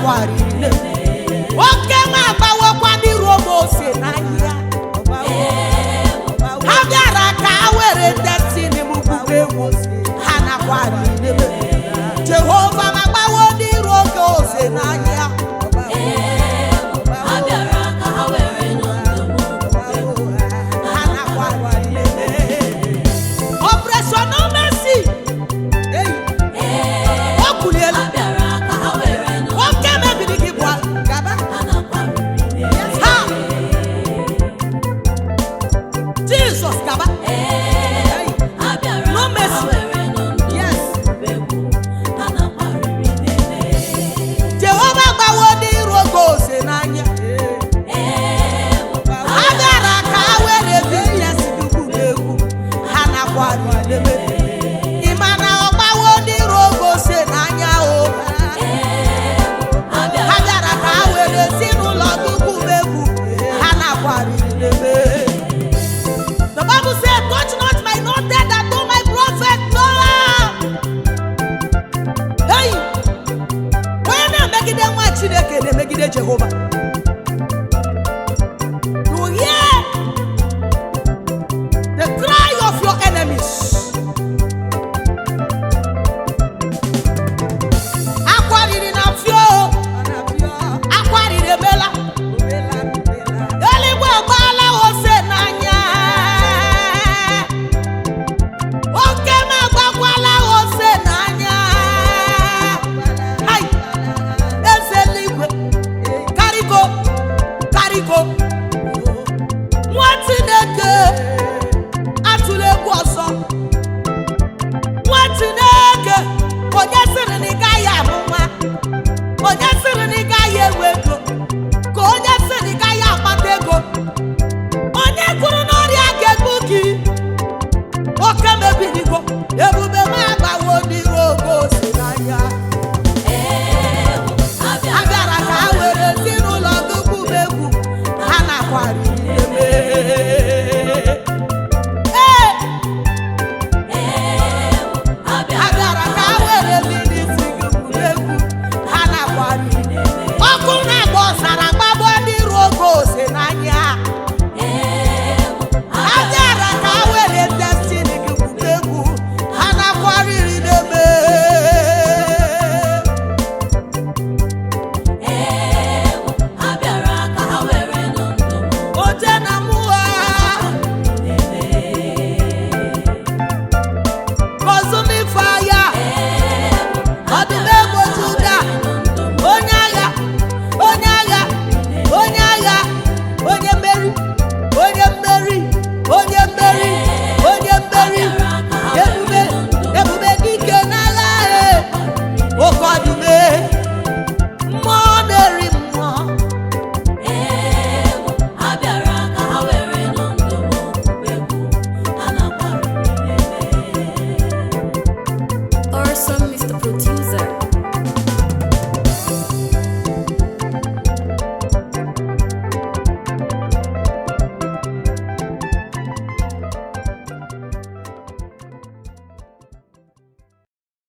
nakwari oke ma gbawokwa n'iru Mose n'anya ha bịara ka were destiny m bube ha nakwari Jehova ma gbawo n'iru Mose n'anya ha bịara ka were ha nakwari operation no mercy Jesus Gaba. No mercy. Yes. Jehovah gbawo n'iru Mose n'anya. Agara ka were business dukwu n'egwu. Ha nakwari Imana ọgbawo n'iru Mose n'anya o. Agara ka were si n'ụlọ dukwu n'egwu. Ha nakwari The Bible said, touch not my anointed and do my prophet no harm. Hey, when they make them watch they make it Jehovah. You hear the cry of your enemies. Aquari in a few, aquari de bella. Ebube